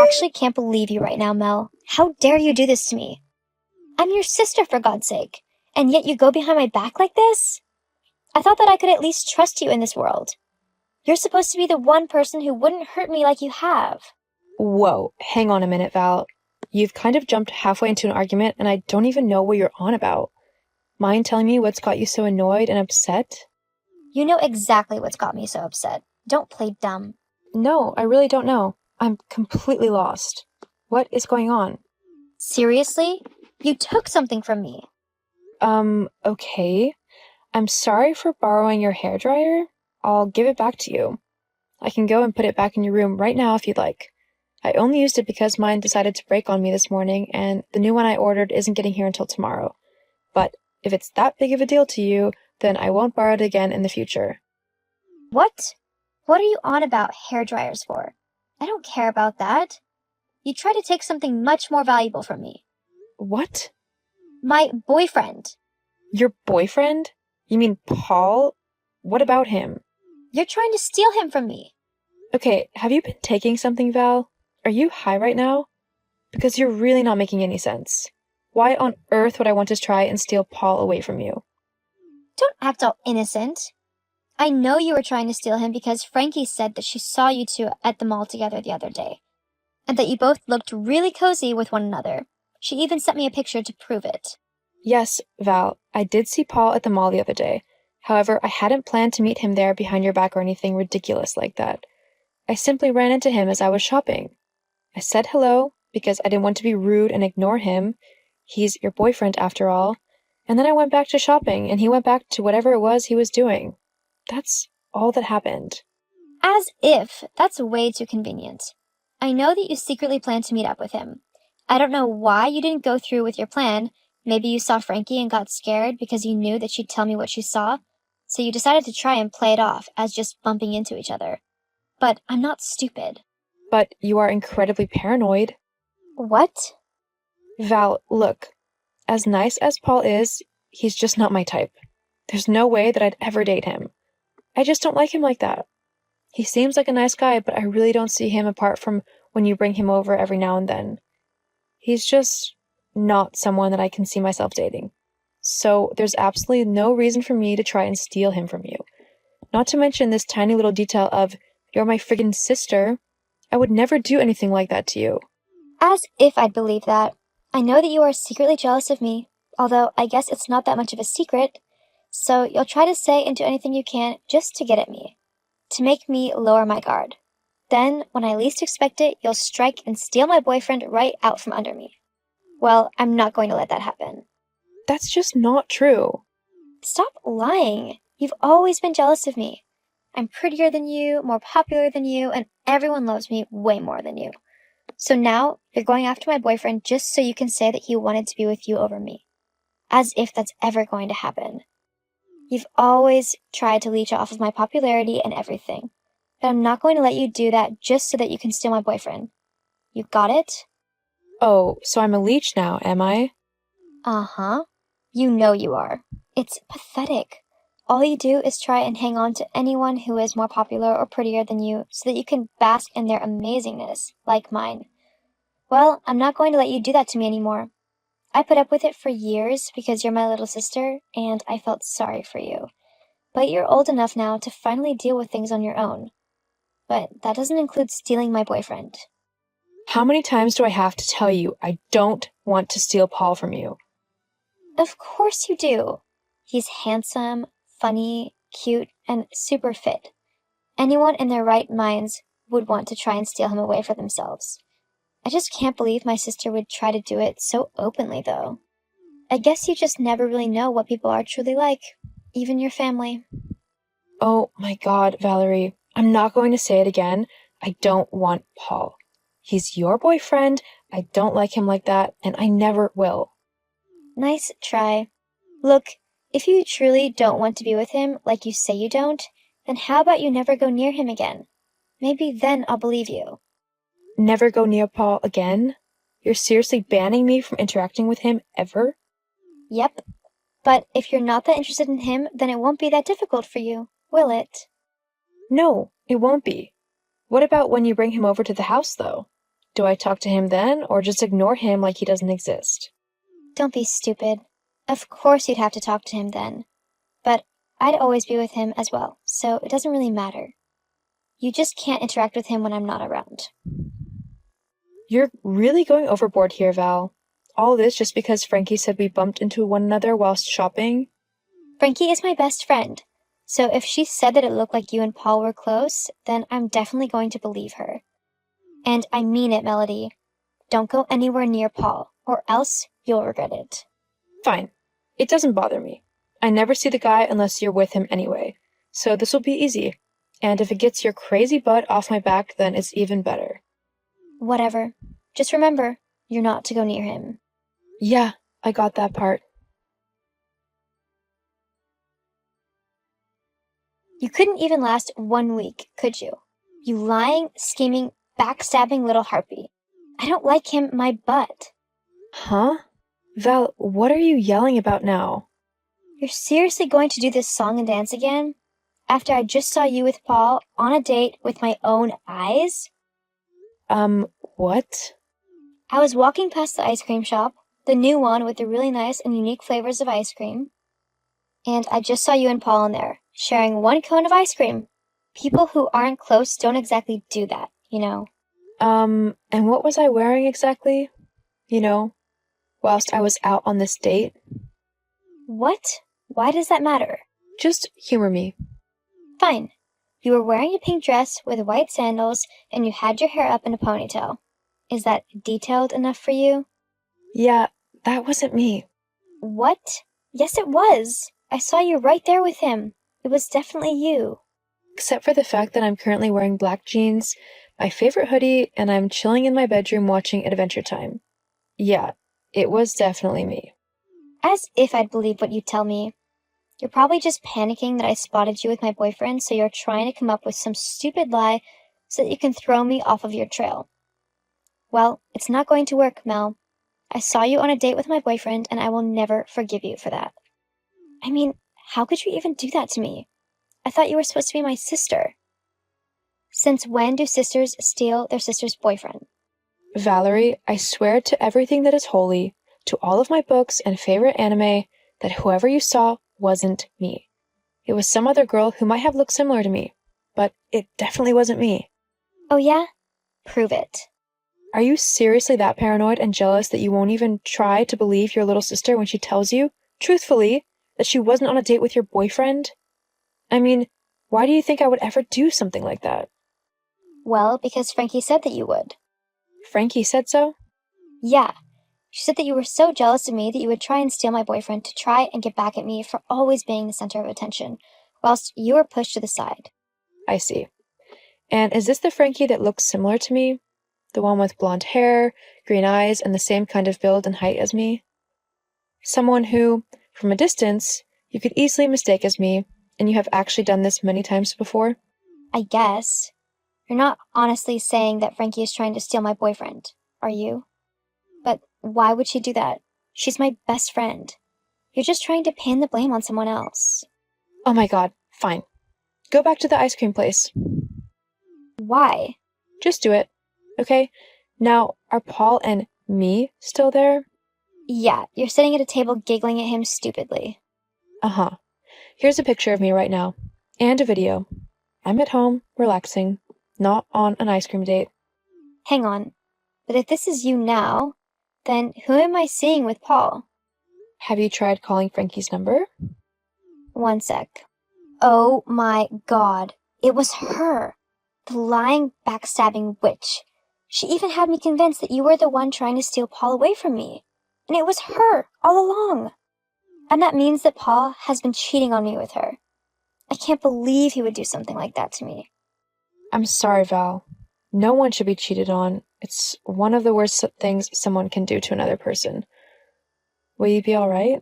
actually can't believe you right now, Mel. How dare you do this to me? I'm your sister, for God's sake. And yet you go behind my back like this? I thought that I could at least trust you in this world. You're supposed to be the one person who wouldn't hurt me like you have. Whoa, hang on a minute, Val. You've kind of jumped halfway into an argument, and I don't even know what you're on about. Mind telling me what's got you so annoyed and upset? You know exactly what's got me so upset. Don't play dumb. No, I really don't know. I'm completely lost. What is going on? Seriously? You took something from me. Okay. I'm sorry for borrowing your hairdryer. I'll give it back to you. I can go and put it back in your room right now if you'd like. I only used it because mine decided to break on me this morning, and the new one I ordered isn't getting here until tomorrow. But if it's that big of a deal to you, then I won't borrow it again in the future. What? What are you on about hairdryers for? I don't care about that. You tried to take something much more valuable from me. What? My boyfriend. Your boyfriend? You mean Paul? What about him? You're trying to steal him from me. Okay, have you been taking something, Val? Are you high right now? Because you're really not making any sense. Why on earth would I want to try and steal Paul away from you? Don't act all innocent. I know you were trying to steal him because Frankie said that she saw you two at the mall together the other day, and that you both looked really cozy with one another. She even sent me a picture to prove it. Yes, Val, I did see Paul at the mall the other day. However, I hadn't planned to meet him there behind your back or anything ridiculous like that. I simply ran into him as I was shopping. I said hello because I didn't want to be rude and ignore him. He's your boyfriend after all. And then I went back to shopping and he went back to whatever it was he was doing. That's all that happened. As if. That's way too convenient. I know that you secretly planned to meet up with him. I don't know why you didn't go through with your plan. Maybe you saw Frankie and got scared because you knew that she'd tell me what she saw. So you decided to try and play it off as just bumping into each other. But I'm not stupid. But you are incredibly paranoid. What? Val, look. As nice as Paul is, he's just not my type. There's no way that I'd ever date him. I just don't like him like that. He seems like a nice guy, but I really don't see him apart from when you bring him over every now and then. He's just not someone that I can see myself dating. So there's absolutely no reason for me to try and steal him from you. Not to mention this tiny little detail of, you're my friggin' sister. I would never do anything like that to you. As if I'd believe that. I know that you are secretly jealous of me, although I guess it's not that much of a secret. So you'll try to say and do anything you can just to get at me, to make me lower my guard. Then, when I least expect it, you'll strike and steal my boyfriend right out from under me. Well, I'm not going to let that happen. That's just not true. Stop lying. You've always been jealous of me. I'm prettier than you, more popular than you, and everyone loves me way more than you. So now, you're going after my boyfriend just so you can say that he wanted to be with you over me. As if that's ever going to happen. You've always tried to leech off of my popularity and everything. But I'm not going to let you do that just so that you can steal my boyfriend. You got it? Oh, so I'm a leech now, am I? Uh-huh. You know you are. It's pathetic. All you do is try and hang on to anyone who is more popular or prettier than you so that you can bask in their amazingness, like mine. Well, I'm not going to let you do that to me anymore. I put up with it for years because you're my little sister, and I felt sorry for you. But you're old enough now to finally deal with things on your own. But that doesn't include stealing my boyfriend. How many times do I have to tell you I don't want to steal Paul from you? Of course you do. He's handsome, funny, cute, and super fit. Anyone in their right minds would want to try and steal him away for themselves. I just can't believe my sister would try to do it so openly, though. I guess you just never really know what people are truly like, even your family. Oh my God, Valerie, I'm not going to say it again. I don't want Paul. He's your boyfriend. I don't like him like that, and I never will. Nice try. Look, if you truly don't want to be with him like you say you don't, then how about you never go near him again? Maybe then I'll believe you. Never go near Paul again? You're seriously banning me from interacting with him ever? Yep. But if you're not that interested in him, then it won't be that difficult for you, will it? No, it won't be. What about when you bring him over to the house, though? Do I talk to him then, or just ignore him like he doesn't exist? Don't be stupid. Of course you'd have to talk to him then. But I'd always be with him as well, so it doesn't really matter. You just can't interact with him when I'm not around. You're really going overboard here, Val. All this just because Frankie said we bumped into one another whilst shopping? Frankie is my best friend, so if she said that it looked like you and Paul were close, then I'm definitely going to believe her. And I mean it, Melody. Don't go anywhere near Paul, or else you'll regret it. Fine. It doesn't bother me. I never see the guy unless you're with him anyway, so this will be easy. And if it gets your crazy butt off my back, then it's even better. Whatever. Just remember, you're not to go near him. Yeah, I got that part. You couldn't even last 1 week, could you? You lying, scheming, backstabbing little harpy. I don't like him my butt. Huh? Val, what are you yelling about now? You're seriously going to do this song and dance again? After I just saw you with Paul on a date with my own eyes? What? I was walking past the ice cream shop, the new one with the really nice and unique flavors of ice cream, and I just saw you and Paul in there, sharing one cone of ice cream. People who aren't close don't exactly do that, you know. And what was I wearing exactly? Whilst I was out on this date? What? Why does that matter? Just humor me. Fine. You were wearing a pink dress with white sandals, and you had your hair up in a ponytail. Is that detailed enough for you? Yeah, that wasn't me. What? Yes, it was. I saw you right there with him. It was definitely you. Except for the fact that I'm currently wearing black jeans, my favorite hoodie, and I'm chilling in my bedroom watching Adventure Time. Yeah, it was definitely me. As if I'd believe what you tell me. You're probably just panicking that I spotted you with my boyfriend, so you're trying to come up with some stupid lie so that you can throw me off of your trail. Well, it's not going to work, Mel. I saw you on a date with my boyfriend, and I will never forgive you for that. I mean, how could you even do that to me? I thought you were supposed to be my sister. Since when do sisters steal their sister's boyfriend? Valerie, I swear to everything that is holy, to all of my books and favorite anime, that whoever you saw wasn't me. It was some other girl who might have looked similar to me, but it definitely wasn't me. Oh yeah? Prove it. Are you seriously that paranoid and jealous that you won't even try to believe your little sister when she tells you, truthfully, that she wasn't on a date with your boyfriend? I mean, why do you think I would ever do something like that? Well, because Frankie said that you would. Frankie said so? Yeah. She said that you were so jealous of me that you would try and steal my boyfriend to try and get back at me for always being the center of attention, whilst you were pushed to the side. I see. And is this the Frankie that looks similar to me? The one with blonde hair, green eyes, and the same kind of build and height as me? Someone who, from a distance, you could easily mistake as me, and you have actually done this many times before? I guess. You're not honestly saying that Frankie is trying to steal my boyfriend, are you? But why would she do that? She's my best friend. You're just trying to pin the blame on someone else. Oh my god, fine. Go back to the ice cream place. Why? Just do it, okay? Now, are Paul and me still there? Yeah, you're sitting at a table giggling at him stupidly. Uh-huh. Here's a picture of me right now. And a video. I'm at home, relaxing, not on an ice cream date. Hang on. But if this is you now, then who am I seeing with Paul? Have you tried calling Frankie's number? 1 sec. Oh my god. It was her. The lying, backstabbing witch. She even had me convinced that you were the one trying to steal Paul away from me. And it was her, all along. And that means that Paul has been cheating on me with her. I can't believe he would do something like that to me. I'm sorry, Val. No one should be cheated on. It's one of the worst things someone can do to another person. Will you be alright?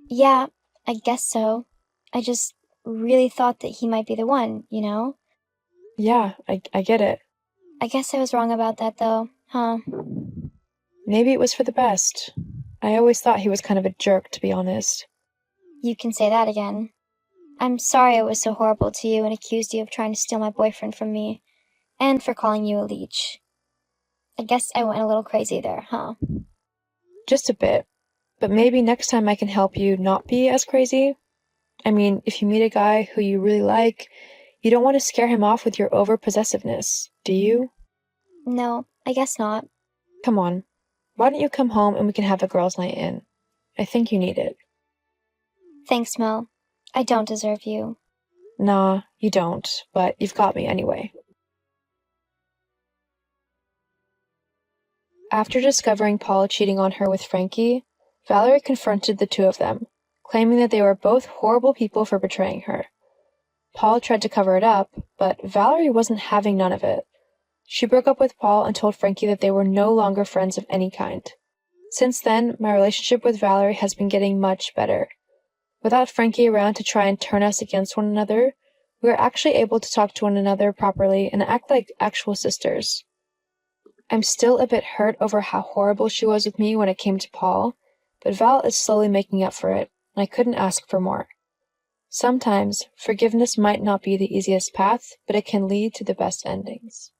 Yeah, I guess so. I just really thought that he might be the one, you know? Yeah, I get it. I guess I was wrong about that, though, huh? Maybe it was for the best. I always thought he was kind of a jerk, to be honest. You can say that again. I'm sorry I was so horrible to you and accused you of trying to steal my boyfriend from me, and for calling you a leech. I guess I went a little crazy there, huh? Just a bit. But maybe next time I can help you not be as crazy. I mean, if you meet a guy who you really like, you don't want to scare him off with your over-possessiveness, do you? No, I guess not. Come on. Why don't you come home and we can have a girls' night in? I think you need it. Thanks, Mel. I don't deserve you. Nah, you don't, but you've got me anyway. After discovering Paul cheating on her with Frankie, Valerie confronted the two of them, claiming that they were both horrible people for betraying her. Paul tried to cover it up, but Valerie wasn't having none of it. She broke up with Paul and told Frankie that they were no longer friends of any kind. Since then, my relationship with Valerie has been getting much better. Without Frankie around to try and turn us against one another, we are actually able to talk to one another properly and act like actual sisters. I'm still a bit hurt over how horrible she was with me when it came to Paul, but Val is slowly making up for it, and I couldn't ask for more. Sometimes, forgiveness might not be the easiest path, but it can lead to the best endings.